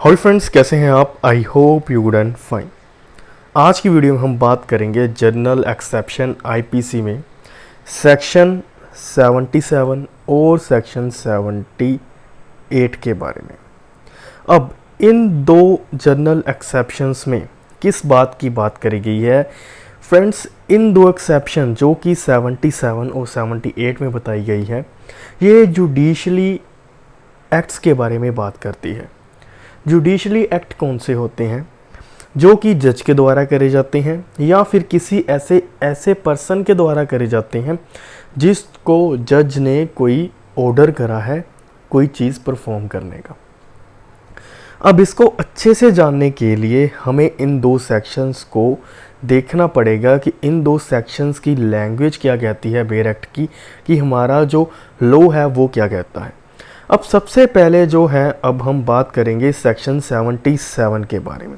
Hi friends, कैसे हैं आप? I hope you good and fine. आज की वीडियो में हम बात करेंगे जनरल एक्सेप्शन आईपीसी में सेक्शन 77 और सेक्शन 78 के बारे में। अब इन दो जनरल एक्सेप्शंस में किस बात की बात करी गई है फ्रेंड्स? इन दो एक्सेप्शन जो कि 77 और 78 में बताई गई है, ये जुडिशली एक्ट्स के बारे में बात करती है। जुडिशली एक्ट कौन से होते हैं? जो कि जज के द्वारा करे जाते हैं या फिर किसी ऐसे पर्सन के द्वारा करे जाते हैं जिसको जज ने कोई ऑर्डर करा है कोई चीज़ परफॉर्म करने का। अब इसको अच्छे से जानने के लिए हमें इन दो सेक्शंस को देखना पड़ेगा कि इन दो सेक्शंस की लैंग्वेज क्या कहती है बेयर एक्ट की, कि हमारा जो लॉ है वो क्या कहता है। अब सबसे पहले जो है, अब हम बात करेंगे सेक्शन 77 के बारे में।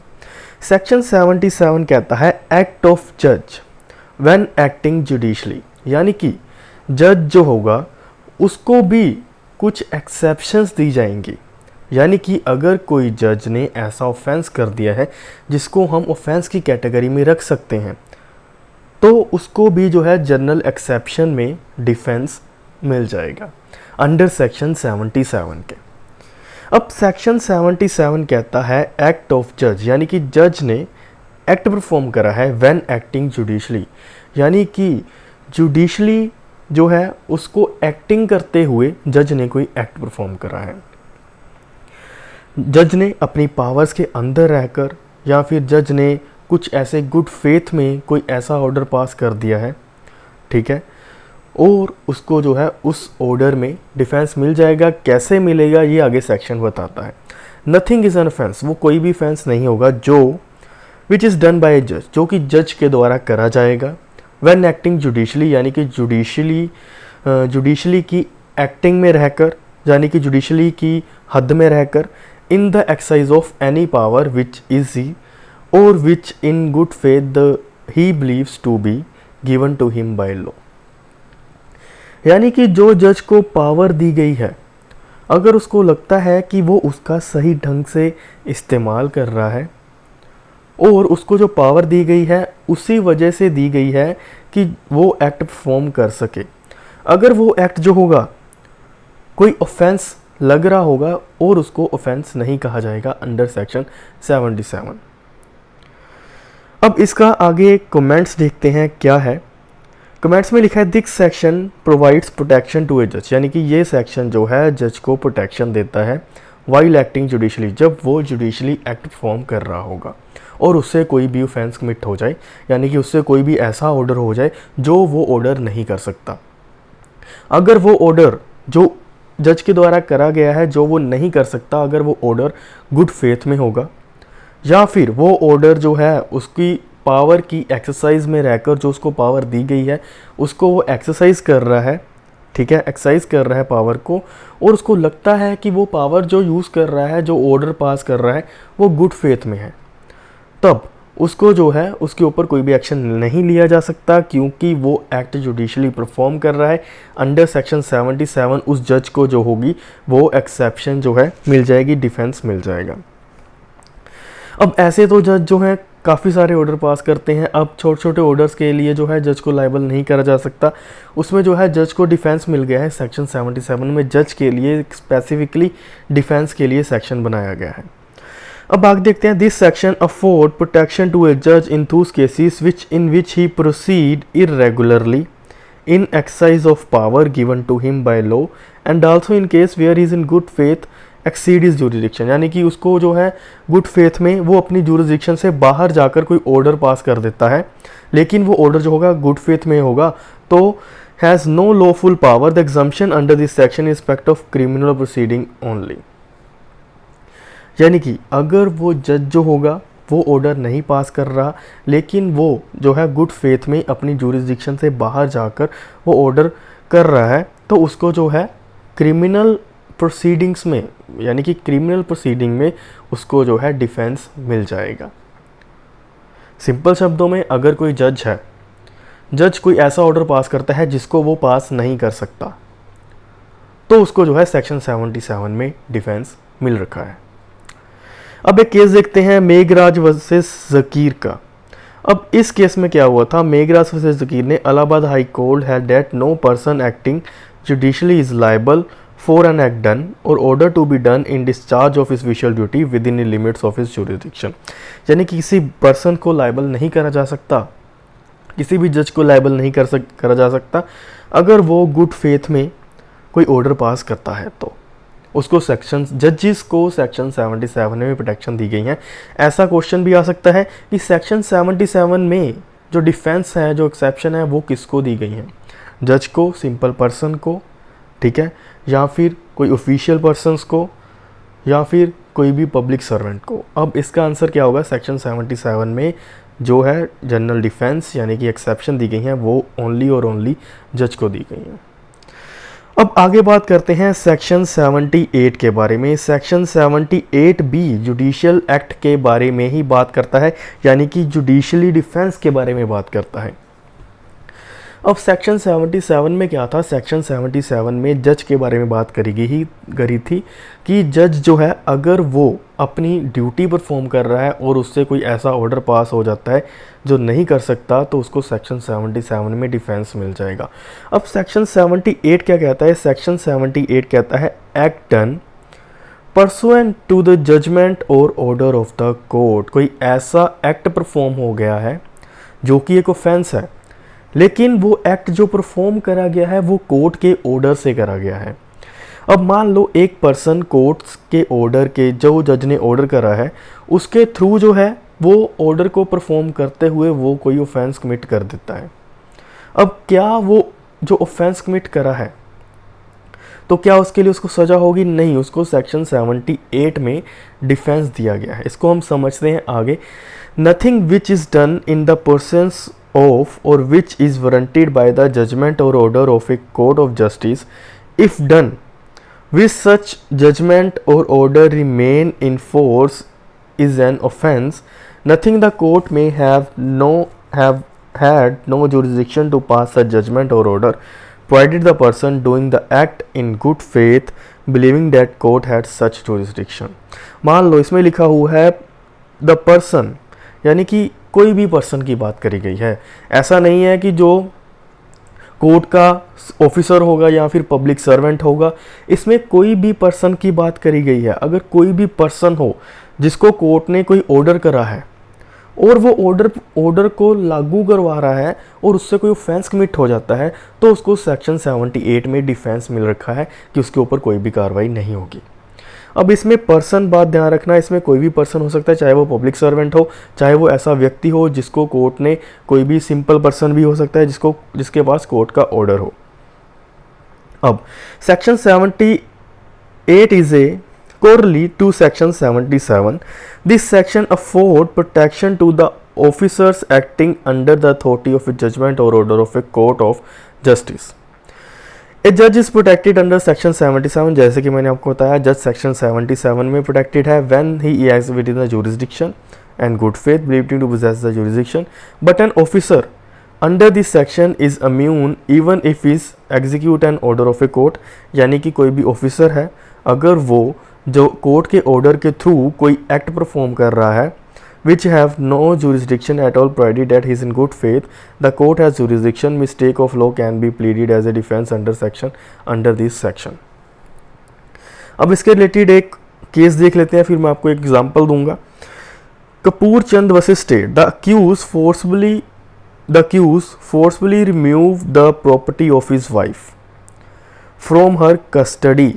सेक्शन 77 कहता है एक्ट ऑफ जज व्हेन एक्टिंग जुडिशली, यानी कि जज जो होगा उसको भी कुछ एक्सेप्शंस दी जाएंगी। यानी कि अगर कोई जज ने ऐसा ऑफेंस कर दिया है जिसको हम ऑफेंस की कैटेगरी में रख सकते हैं, तो उसको भी जो है जनरल एक्सेप्शन में डिफेंस मिल जाएगा अंडर सेक्शन 77 के। अब सेक्शन 77 कहता है एक्ट ऑफ जज, यानी कि जज ने एक्ट परफॉर्म करा है व्हेन एक्टिंग जुडिशली, यानी कि जुडिशली जो है उसको एक्टिंग करते हुए जज ने कोई एक्ट परफॉर्म करा है। जज ने अपनी पावर्स के अंदर रहकर या फिर जज ने कुछ ऐसे गुड फेथ में कोई ऐसा ऑर्डर पास कर दिया है, ठीक है, और उसको जो है उस ऑर्डर में डिफेंस मिल जाएगा। कैसे मिलेगा ये आगे सेक्शन बताता है। नथिंग इज़ एन ऑफेंस, वो कोई भी ऑफेंस नहीं होगा जो विच इज़ डन बाय ए जज, जो कि जज के द्वारा करा जाएगा। व्हेन एक्टिंग जुडिशली, यानी कि जुडिशली की एक्टिंग में रहकर, यानी कि जुडिशली की हद में रहकर, in the exercise of any power which is he और which in good faith he believes to be given to him by law. यानी कि जो जज को पावर दी गई है, अगर उसको लगता है कि वो उसका सही ढंग से इस्तेमाल कर रहा है और उसको जो पावर दी गई है उसी वजह से दी गई है कि वो एक्ट परफॉर्म कर सके, अगर वो एक्ट जो होगा कोई ऑफेंस लग रहा होगा और उसको ऑफेंस नहीं कहा जाएगा अंडर सेक्शन 77। अब इसका आगे कमेंट्स देखते हैं क्या है। कमेंट्स में लिखा है this section provides protection to a जज, यानी कि ये सेक्शन जो है जज को प्रोटेक्शन देता है वाइल एक्टिंग जुडिशली, जब वो जुडिशली एक्ट परफॉर्म कर रहा होगा और उससे कोई भी ऑफेंस कमिट हो जाए, यानी कि उससे कोई भी ऐसा ऑर्डर हो जाए जो वो ऑर्डर नहीं कर सकता। अगर वो ऑर्डर जो जज के द्वारा करा गया है जो वो नहीं कर सकता, अगर वो ऑर्डर गुड फेथ में होगा या फिर वो ऑर्डर जो है उसकी पावर की एक्सरसाइज में रहकर जो उसको पावर दी गई है उसको वो एक्सरसाइज कर रहा है, ठीक है, एक्सरसाइज कर रहा है पावर को, और उसको लगता है कि वो पावर जो यूज़ कर रहा है, जो ऑर्डर पास कर रहा है, वो गुड फेथ में है, तब उसको जो है उसके ऊपर कोई भी एक्शन नहीं लिया जा सकता, क्योंकि वो एक्ट जुडिशली परफॉर्म कर रहा है। अंडर सेक्शन 77 उस जज को जो होगी वो एक्सेप्शन जो है मिल जाएगी, डिफेंस मिल जाएगा। अब ऐसे तो जज जो हैं काफ़ी सारे ऑर्डर पास करते हैं। अब छोटे छोटे ऑर्डर्स के लिए जो है जज को लायबल नहीं करा जा सकता, उसमें जो है जज को डिफेंस मिल गया है। सेक्शन 77 में जज के लिए स्पेसिफिकली डिफेंस के लिए सेक्शन बनाया गया है। अब आगे देखते हैं this section afford protection to a जज in those cases which in which he proceed irregularly in exercise of power given to him by law and also in case where he is in good faith exceed his jurisdiction, यानी कि उसको जो है good faith में वो अपनी jurisdiction से बाहर जाकर कोई ऑर्डर पास कर देता है, लेकिन वो ऑर्डर जो होगा गुड फेथ में होगा, तो has no lawful power the exemption under this section in respect of criminal proceeding only. यानी कि अगर वो जज जो होगा वो ऑर्डर नहीं पास कर रहा, लेकिन वो जो है गुड फेथ में अपनी जुरिस्डिक्शन से बाहर जाकर वो ऑर्डर कर रहा है, तो उसको जो है क्रिमिनल प्रोसीडिंग्स में, यानी कि क्रिमिनल प्रोसीडिंग में उसको जो है डिफेंस मिल जाएगा। सिंपल शब्दों में, अगर कोई जज है, जज कोई ऐसा ऑर्डर पास करता है जिसको वो पास नहीं कर सकता, तो उसको जो है सेक्शन 77 में डिफेंस मिल रखा है। अब एक केस देखते हैं मेघराज वर्सेस जकीर का। अब इस केस में क्या हुआ था, मेघराज वर्सेस जकीर ने Allahabad High Court had that no person acting judicially is liable for an act done और order to be done in discharge of his official duty within the limits of his jurisdiction. यानी कि किसी person को liable नहीं करा जा सकता, किसी भी जज को लायबल नहीं करा जा सकता अगर वो गुड फेथ में कोई ऑर्डर पास करता है, तो उसको सेक्शन जजेस को सेक्शन 77 में प्रोटेक्शन दी गई है। ऐसा क्वेश्चन भी आ सकता है कि सेक्शन 77 में जो डिफेंस है, जो एक्सेप्शन है, वो किसको दी गई है, जज को, सिंपल पर्सन को, ठीक है, या फिर कोई ऑफिशियल पर्सन्स को, या फिर कोई भी पब्लिक सर्वेंट को। अब इसका आंसर क्या होगा, सेक्शन 77 में जो है जनरल डिफेंस यानी कि एक्सेप्शन दी गई हैं वो ओनली और ओनली जज को दी गई हैं। अब आगे बात करते हैं सेक्शन 78 के बारे में। सेक्शन 78 भी जुडिशियल एक्ट के बारे में ही बात करता है, यानी कि जुडिशली डिफेंस के बारे में बात करता है। अब सेक्शन 77 में क्या था, सेक्शन 77 में जज के बारे में बात करी थी कि जज जो है अगर वो अपनी ड्यूटी परफॉर्म कर रहा है और उससे कोई ऐसा ऑर्डर पास हो जाता है जो नहीं कर सकता, तो उसको सेक्शन 77 में डिफेंस मिल जाएगा। अब सेक्शन 78 क्या कहता है, सेक्शन 78 कहता है act done pursuant to the judgment और ऑर्डर ऑफ द कोर्ट। कोई ऐसा एक्ट परफॉर्म हो गया है जो कि एक ऑफेंस है, लेकिन वो एक्ट जो परफॉर्म करा गया है वो कोर्ट के ऑर्डर से करा गया है। अब मान लो एक पर्सन कोर्ट के ऑर्डर के, जो जज ने ऑर्डर करा है उसके थ्रू जो है वो ऑर्डर को परफॉर्म करते हुए वो कोई ऑफेंस कमिट कर देता है। अब क्या वो जो ऑफेंस कमिट करा है तो क्या उसके लिए उसको सज़ा होगी? नहीं, उसको सेक्शन 78 में डिफेंस दिया गया है। इसको हम समझते हैं आगे। Nothing which is done in the persons of or which is warranted by the judgment or order of a court of justice, if done with such judgment or order remain in force, is an offence. Nothing the court may have had no jurisdiction to pass a judgment or order, provided the person doing the act in good faith believing that court had such jurisdiction. मान लो इसमें लिखा हुआ है the person, यानी कि कोई भी person की बात करी गई है। ऐसा नहीं है कि जो कोर्ट का ऑफिसर होगा या फिर पब्लिक सर्वेंट होगा, इसमें कोई भी पर्सन की बात करी गई है। अगर कोई भी पर्सन हो जिसको कोर्ट ने कोई ऑर्डर करा है और वो ऑर्डर को लागू करवा रहा है और उससे कोई ऑफेंस कमिट हो जाता है, तो उसको सेक्शन 78 में डिफेंस मिल रखा है कि उसके ऊपर कोई भी कार्रवाई नहीं होगी। अब इसमें पर्सन बात ध्यान रखना, इसमें कोई भी पर्सन हो सकता है, चाहे वो पब्लिक सर्वेंट हो, चाहे वो ऐसा व्यक्ति हो जिसको कोर्ट ने, कोई भी सिंपल पर्सन भी हो सकता है जिसके पास कोर्ट का ऑर्डर हो। अब section 78 is a corollary to section 77. This section afford protection to the officers acting under the authority of a judgment or order of a court of justice. A judge is protected under section 77. जैसे कि मैंने आपको बताया, जज section 77 में protected है when he acts within the jurisdiction and good faith believed to possess the jurisdiction. But an officer under this section is immune even if he execute an order of a court. यानी कि कोई भी officer है, अगर वो जो court के order के थ्रू कोई एक्ट परफॉर्म कर रहा है which have no jurisdiction at all provided that he is in good faith, the court has jurisdiction, mistake of law can be pleaded as a defense under this section. अब इसके related एक case देख लेते हैं, फिर मैं आपको एक एग्जांपल दूंगा। Kapur Chand versus state, the accused forcibly removed the property of his wife from her custody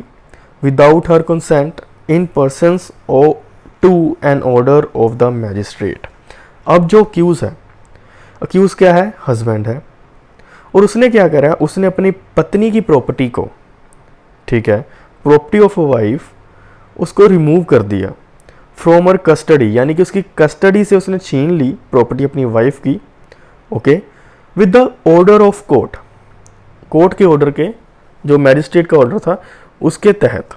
without her consent in persons or to an order of the magistrate. अब जो अक्यूज क्या है, हस्बैंड है, और उसने क्या करा, उसने अपनी पत्नी की प्रॉपर्टी को, ठीक है, प्रॉपर्टी ऑफ अ वाइफ, उसको रिमूव कर दिया फ्रॉम हर कस्टडी, यानी कि उसकी कस्टडी से उसने छीन ली प्रॉपर्टी अपनी वाइफ की, okay, with the order of court के ऑर्डर के, जो मैजिस्ट्रेट का ऑर्डर था उसके तहत।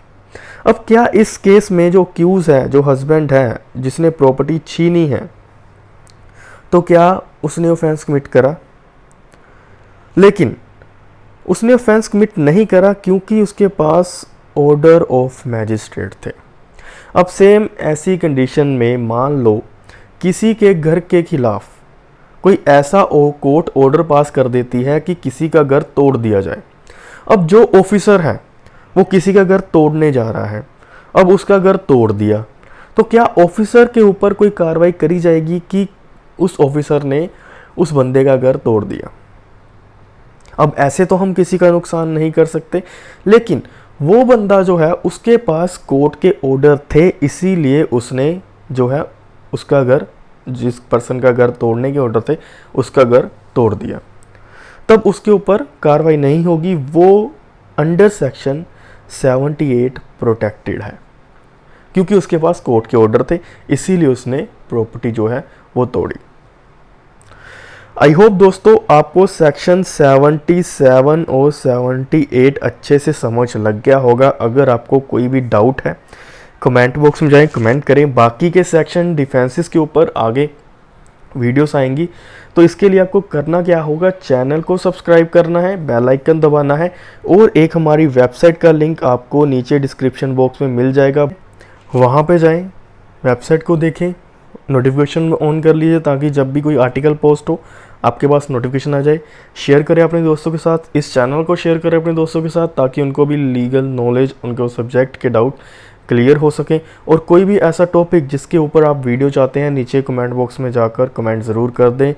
अब क्या इस केस में जो अक्यूज है, जो हस्बैंड है जिसने प्रॉपर्टी छीनी है, तो क्या उसने ऑफेंस कमिट करा? लेकिन उसने ऑफेंस कमिट नहीं करा क्योंकि उसके पास ऑर्डर ऑफ मैजिस्ट्रेट थे। अब सेम ऐसी कंडीशन में मान लो किसी के घर के खिलाफ कोई ऐसा कोर्ट ऑर्डर पास कर देती है कि किसी का घर तोड़ दिया जाए। अब जो ऑफिसर है वो किसी का घर तोड़ने जा रहा है, अब उसका घर तोड़ दिया, तो क्या ऑफिसर के ऊपर कोई कार्रवाई करी जाएगी कि उस ऑफिसर ने उस बंदे का घर तोड़ दिया? अब ऐसे तो हम किसी का नुकसान नहीं कर सकते, लेकिन वो बंदा जो है उसके पास कोर्ट के ऑर्डर थे, इसीलिए उसने जो है उसका घर, जिस पर्सन का घर तोड़ने के ऑर्डर थे उसका घर तोड़ दिया। तब उसके ऊपर कार्रवाई नहीं होगी, वो अंडर सेक्शन 78 प्रोटेक्टेड है, क्योंकि उसके पास कोर्ट के ऑर्डर थे, इसीलिए उसने प्रॉपर्टी जो है वो तोड़ी। आई होप दोस्तों आपको सेक्शन 77 और 78 अच्छे से समझ लग गया होगा। अगर आपको कोई भी डाउट है कमेंट बॉक्स में जाएं, कमेंट करें। बाकी के सेक्शन डिफेंसेस के ऊपर आगे वीडियोस आएंगी, तो इसके लिए आपको करना क्या होगा, चैनल को सब्सक्राइब करना है, बेल आइकन दबाना है, और एक हमारी वेबसाइट का लिंक आपको नीचे डिस्क्रिप्शन बॉक्स में मिल जाएगा, वहाँ पे जाएं, वेबसाइट को देखें, नोटिफिकेशन ऑन कर लीजिए ताकि जब भी कोई आर्टिकल पोस्ट हो आपके पास नोटिफिकेशन आ जाए। शेयर करें अपने दोस्तों के साथ, इस चैनल को शेयर करें अपने दोस्तों के साथ, ताकि उनको भी लीगल नॉलेज, उनको सब्जेक्ट के डाउट क्लियर हो सकें। और कोई भी ऐसा टॉपिक जिसके ऊपर आप वीडियो चाहते हैं, नीचे कमेंट बॉक्स में जाकर कमेंट ज़रूर कर दें।